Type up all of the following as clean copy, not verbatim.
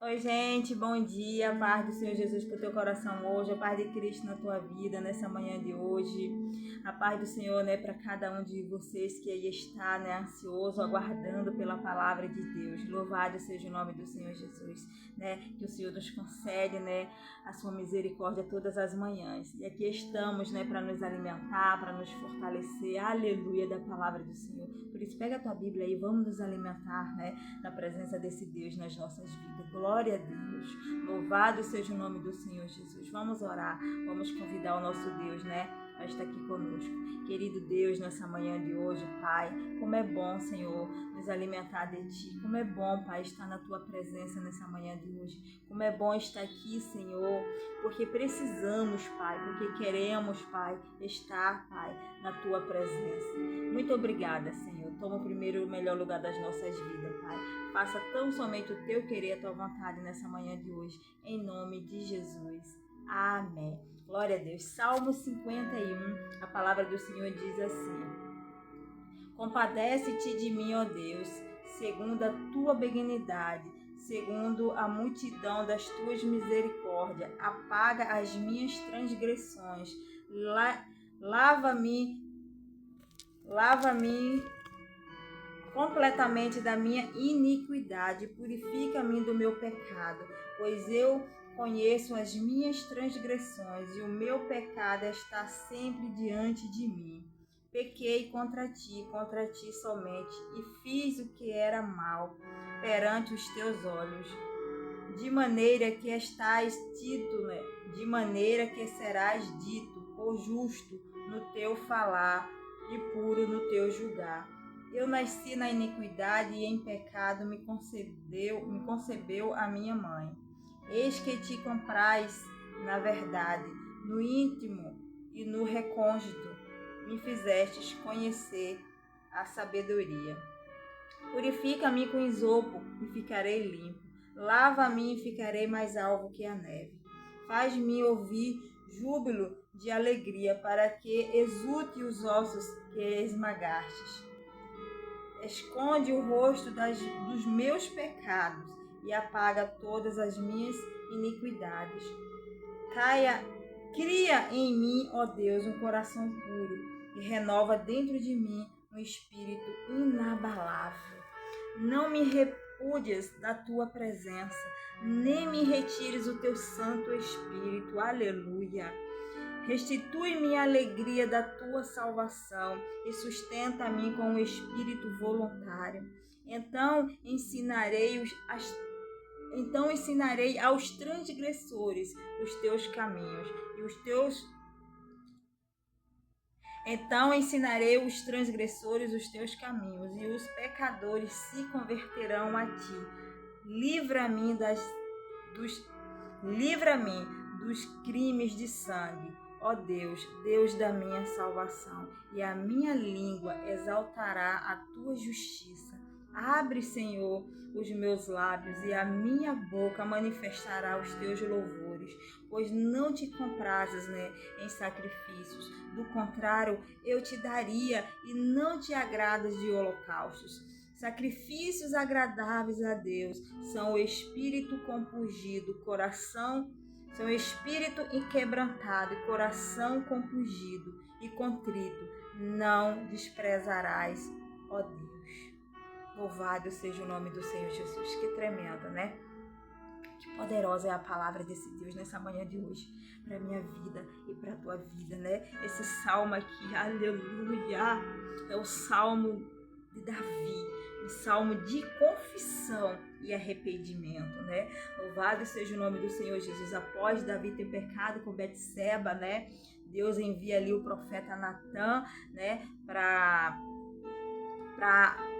Oi, gente, bom dia, a paz do Senhor Jesus pro teu coração hoje, a paz de Cristo na tua vida nessa manhã de hoje, a paz do Senhor, né, para cada um de vocês que aí está, né, ansioso, aguardando pela palavra de Deus. Louvado seja o nome do Senhor Jesus, né, que o Senhor nos concede, né, a sua misericórdia todas as manhãs. E aqui estamos, né, para nos alimentar, para nos fortalecer, aleluia, da palavra do Senhor. Por isso, pega a tua Bíblia aí, vamos nos alimentar, né, da presença desse Deus nas nossas vidas. Glória a Deus. Louvado seja o nome do Senhor Jesus. Vamos orar, vamos convidar o nosso Deus, né, a estar aqui conosco. Querido Deus, nessa manhã de hoje, Pai, como é bom, Senhor, nos alimentar de Ti. Como é bom, Pai, estar na Tua presença nessa manhã de hoje. Como é bom estar aqui, Senhor, porque precisamos, Pai, porque queremos, Pai, estar, Pai, na Tua presença. Muito obrigada, Senhor. Toma o primeiro e o melhor lugar das nossas vidas, Pai. Faça tão somente o Teu querer, a Tua vontade nessa manhã de hoje. Em nome de Jesus. Amém. Glória a Deus. Salmo 51, a palavra do Senhor diz assim: Compadece-te de mim, ó Deus, segundo a tua benignidade, segundo a multidão das tuas misericórdias. Apaga as minhas transgressões. Lava-me, lava-me completamente da minha iniquidade, purifica-me do meu pecado, pois eu conheço as minhas transgressões e o meu pecado está sempre diante de mim. Pequei contra ti somente, e fiz o que era mal perante os teus olhos, de maneira que estás dito, né? De maneira que serás dito, por justo no teu falar e puro no teu julgar. Eu nasci na iniquidade e em pecado me concebeu a minha mãe. Eis que te comprais na verdade, no íntimo e no recôndito me fizestes conhecer a sabedoria. Purifica-me com isopo e ficarei limpo. Lava-me e ficarei mais alvo que a neve. Faz-me ouvir júbilo de alegria, para que exulte os ossos que esmagastes. Esconde o rosto dos meus pecados e apaga todas as minhas iniquidades. Cria em mim, ó Deus, um coração puro e renova dentro de mim um espírito inabalável. Não me repudies da tua presença, nem me retires o teu Santo Espírito. Aleluia. Restitui-me a alegria da tua salvação e sustenta-me com o espírito voluntário. Então ensinarei aos transgressores os teus caminhos e os teus Então ensinarei os transgressores os teus caminhos, e os pecadores se converterão a ti. Livra-me dos, livra-me dos crimes de sangue, ó Deus, Deus da minha salvação, e a minha língua exaltará a tua justiça. Abre, Senhor, os meus lábios, e a minha boca manifestará os teus louvores, pois não te comprazes, em sacrifícios. Do contrário, eu te daria, e não te agradas de holocaustos. Sacrifícios agradáveis a Deus são o espírito compungido, são o espírito inquebrantado e coração compungido e contrito. Não desprezarás, ó Deus. Louvado seja o nome do Senhor Jesus. Que tremendo, né? Que poderosa é a palavra desse Deus nessa manhã de hoje, para minha vida e para a tua vida, né? Esse salmo aqui, aleluia, é o salmo de Davi, um salmo de confissão e arrependimento, né? Louvado seja o nome do Senhor Jesus. Após Davi ter pecado com Betseba, né? Deus envia ali o profeta Natã, né? Para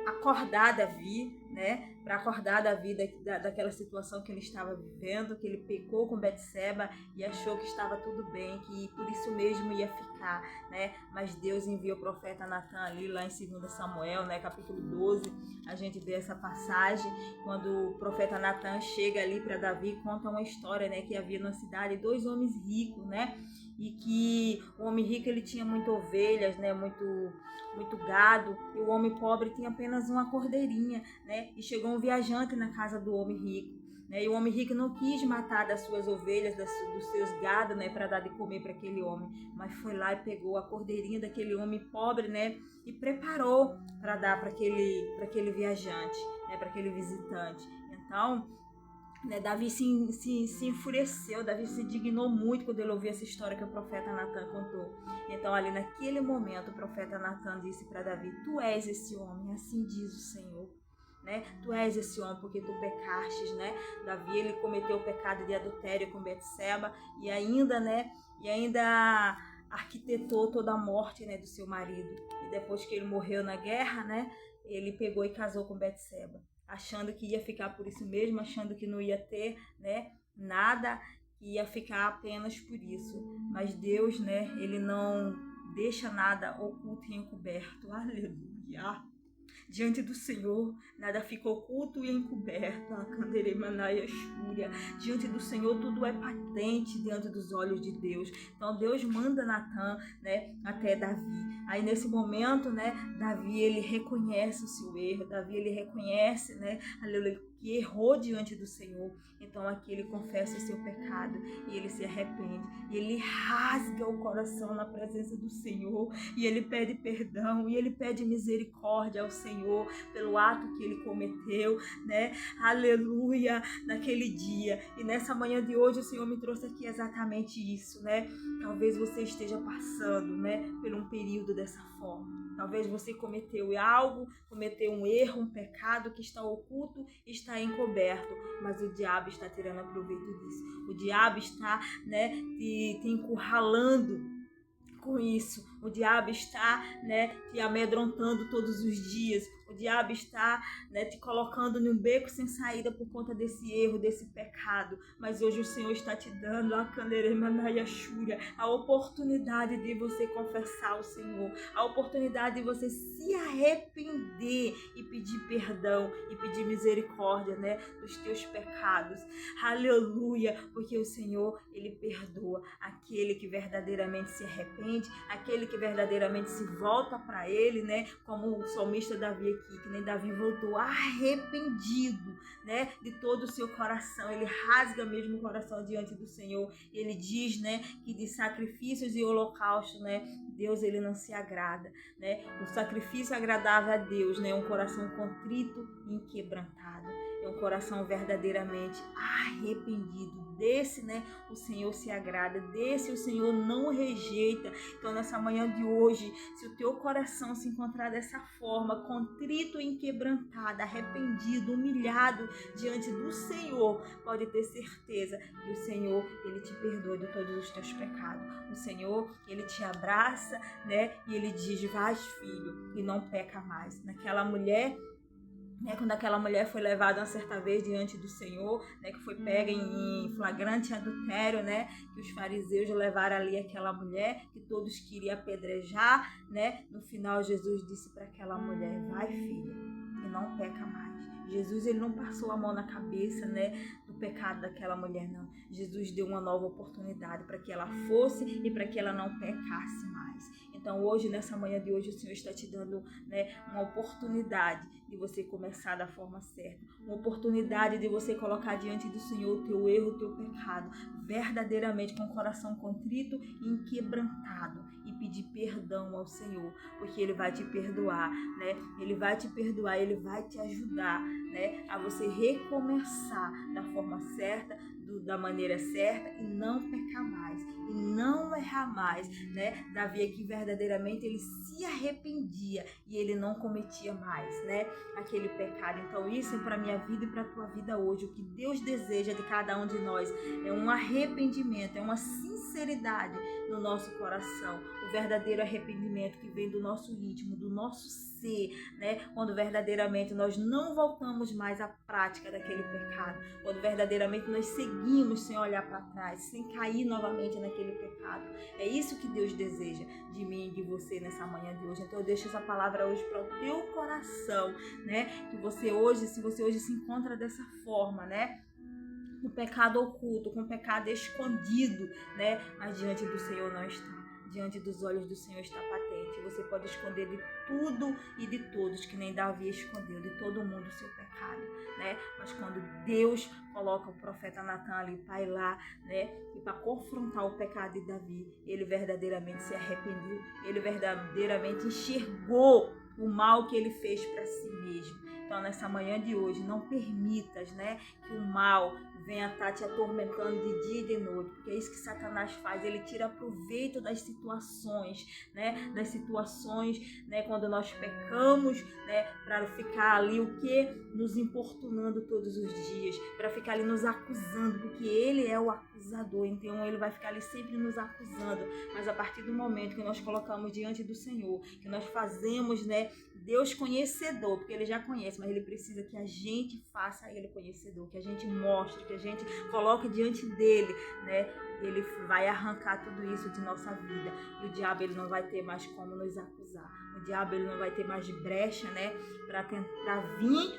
acordar Davi, né? Para acordar Davi daquela situação que ele estava vivendo, que ele pecou com Betseba e achou que estava tudo bem, que por isso mesmo ia ficar, né? Mas Deus enviou o profeta Natã ali, lá em 2 Samuel, né? Capítulo 12, a gente vê essa passagem, quando o profeta Natã chega ali para Davi, conta uma história, né? Que havia na cidade 2 homens ricos, né? E que o homem rico ele tinha muitas ovelhas, né? Muito gado, e o homem pobre tinha apenas uma cordeirinha, né? E chegou um viajante na casa do homem rico, né? E o homem rico não quis matar das suas ovelhas, dos seus gados, né, para dar de comer para aquele homem, mas foi lá e pegou a cordeirinha daquele homem pobre, né, e preparou para dar para aquele viajante, né, para aquele visitante. Então, né, Davi se enfureceu, Davi se dignou muito quando ele ouviu essa história que o profeta Natan contou. Então, ali naquele momento, o profeta Natan disse para Davi: tu és esse homem, assim diz o Senhor. Né? Tu és esse homem porque tu pecastes, né? Davi, ele cometeu o pecado de adultério com Betseba e ainda arquitetou toda a morte, né, do seu marido. E depois que ele morreu na guerra, né, ele pegou e casou com Betseba, achando que ia ficar por isso mesmo, achando que não ia ter, né, nada, que ia ficar apenas por isso. Mas Deus, né, ele não deixa nada oculto e encoberto. Aleluia! Diante do Senhor, nada fica oculto e encoberto. Diante do Senhor, tudo é patente diante dos olhos de Deus. Então, Deus manda Natan, né, até Davi. Aí, nesse momento, né, Davi, ele reconhece o seu erro. Davi, ele reconhece, né, aleluia, que errou diante do Senhor. Então, aqui ele confessa o seu pecado e ele se arrepende. E ele rasga o coração na presença do Senhor. E ele pede perdão e ele pede misericórdia ao Senhor pelo ato que ele cometeu, né? Aleluia, naquele dia. E nessa manhã de hoje o Senhor me trouxe aqui exatamente isso, né? Talvez você esteja passando, né, por um período dessa forma. Talvez você cometeu algo, cometeu um erro, um pecado que está oculto, está encoberto, mas o diabo está tirando proveito disso. O diabo está, né, te encurralando com isso. O diabo está, né, te amedrontando todos os dias. O diabo está, né, te colocando num beco sem saída por conta desse erro, desse pecado. Mas hoje o Senhor está te dando a oportunidade de você confessar ao Senhor, a oportunidade de você se arrepender e pedir perdão e pedir misericórdia, né, dos teus pecados. Aleluia, porque o Senhor, ele perdoa aquele que verdadeiramente se arrepende, aquele que verdadeiramente se volta para ele, né, como o salmista Davi aqui, que nem Davi voltou arrependido, né, de todo o seu coração. Ele rasga mesmo o coração diante do Senhor. E ele diz, né, que de sacrifícios e holocaustos, né, Deus, ele não se agrada, né? O sacrifício agradável a Deus, né, um coração contrito e inquebrantado. É um coração verdadeiramente arrependido. Desse, né, o Senhor se agrada. Desse o Senhor não rejeita. Então, nessa manhã de hoje, se o teu coração se encontrar dessa forma, contrito e inquebrantado, arrependido, humilhado diante do Senhor, pode ter certeza que o Senhor, ele te perdoa de todos os teus pecados. O Senhor, ele te abraça, né, e ele diz: vai, filho, e não peca mais. Naquela mulher, né, quando aquela mulher foi levada uma certa vez diante do Senhor, né, que foi pega em flagrante adultério, né, que os fariseus levaram ali aquela mulher, que todos queriam apedrejar, né, no final Jesus disse para aquela mulher: vai, filha, e não peca mais. Jesus, ele não passou a mão na cabeça, né, do pecado daquela mulher, não. Jesus deu uma nova oportunidade para que ela fosse e para que ela não pecasse mais. Então, hoje, nessa manhã de hoje, o Senhor está te dando, né, uma oportunidade de você começar da forma certa, uma oportunidade de você colocar diante do Senhor o teu erro, o teu pecado, verdadeiramente com o coração contrito e inquebrantado, e pedir perdão ao Senhor, porque Ele vai te perdoar, né? Ele vai te perdoar, Ele vai te ajudar, né, a você recomeçar da forma certa, da maneira certa, e não pecar mais, e não errar mais, né? Davi aqui verdadeiramente ele se arrependia e ele não cometia mais, né, aquele pecado. Então isso é para minha vida e para tua vida hoje. O que Deus deseja de cada um de nós é um arrependimento, é uma sinceridade no nosso coração, o verdadeiro arrependimento que vem do nosso íntimo, do nosso ser, né? Quando verdadeiramente nós não voltamos mais à prática daquele pecado, quando verdadeiramente nós seguimos sem olhar para trás, sem cair novamente naquele pecado. É isso que Deus deseja de mim e de você nessa manhã de hoje. Então eu deixo essa palavra hoje para o teu coração, né? Que você hoje, se você hoje se encontra dessa forma, né, com o pecado oculto, com o pecado escondido, né, mas diante do Senhor não está. Diante dos olhos do Senhor está patente. Você pode esconder de tudo e de todos, que nem Davi escondeu de todo mundo o seu pecado, né? Mas quando Deus coloca o profeta Natan ali para ir lá, né, e para confrontar o pecado de Davi. Ele verdadeiramente se arrependeu, ele verdadeiramente enxergou o mal que ele fez para si mesmo. Então, nessa manhã de hoje, não permitas, né, que o mal venha estar te atormentando de dia e de noite, porque é isso que Satanás faz. Ele tira proveito das situações, né, quando nós pecamos, né, para ficar ali o que? Nos importunando todos os dias, para ficar ali nos acusando, porque ele é o acusador, então ele vai ficar ali sempre nos acusando. Mas a partir do momento que nós colocamos diante do Senhor, que nós fazemos, né, Deus conhecedor, porque ele já conhece, mas ele precisa que a gente faça ele conhecedor, que a gente mostre, que a gente coloque diante dele, né? Ele vai arrancar tudo isso de nossa vida. E o diabo, ele não vai ter mais como nos acusar. O diabo, ele não vai ter mais brecha, né, para vir,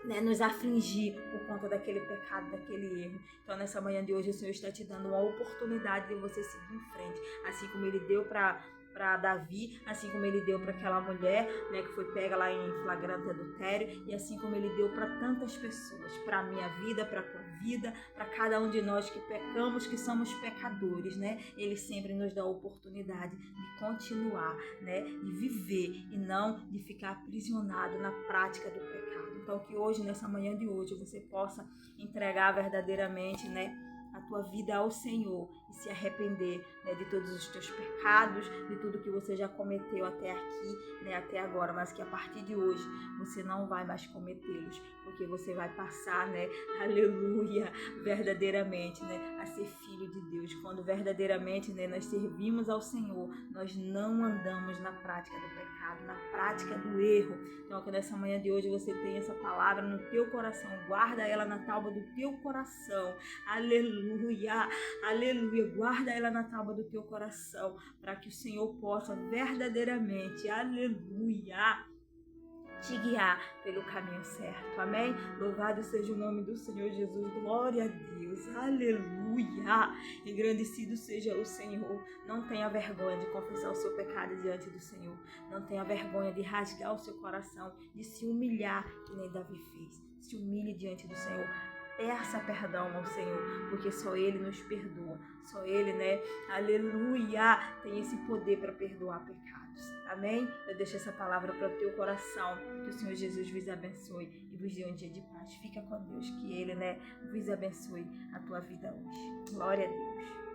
né, nos afligir por conta daquele pecado, daquele erro. Então, nessa manhã de hoje, o Senhor está te dando uma oportunidade de você seguir em frente, assim como ele deu para Davi, assim como ele deu para aquela mulher, né, que foi pega lá em flagrante adultério, e assim como ele deu para tantas pessoas, para a minha vida, para a tua vida, para cada um de nós que pecamos, que somos pecadores, né? Ele sempre nos dá a oportunidade de continuar, né, de viver e não de ficar aprisionado na prática do pecado. Então, que hoje, nessa manhã de hoje, você possa entregar verdadeiramente, né, a tua vida ao Senhor e se arrepender, né, de todos os teus pecados, de tudo que você já cometeu até aqui, né, até agora, mas que a partir de hoje você não vai mais cometê-los, porque você vai passar, né, aleluia, verdadeiramente, né, a ser filho de Deus. Quando verdadeiramente, né, nós servimos ao Senhor, nós não andamos na prática do pecado, na prática do erro. Então, que nessa manhã de hoje você tenha essa palavra no teu coração, guarda ela na tábua do teu coração, aleluia, aleluia, guarda ela na tábua do teu coração, para que o Senhor possa verdadeiramente, aleluia, te guiar pelo caminho certo, amém? Louvado seja o nome do Senhor Jesus, glória a Deus, aleluia, engrandecido seja o Senhor. Não tenha vergonha de confessar o seu pecado diante do Senhor, não tenha vergonha de rasgar o seu coração, de se humilhar, que nem Davi fez. Se humilhe diante do Senhor, peça perdão ao Senhor, porque só Ele nos perdoa, só Ele, né, aleluia, tem esse poder para perdoar pecados, amém? Eu deixo essa palavra para o teu coração, que o Senhor Jesus vos abençoe e vos dê um dia de paz. Fica com Deus, que Ele, né, vos abençoe a tua vida hoje. Glória a Deus.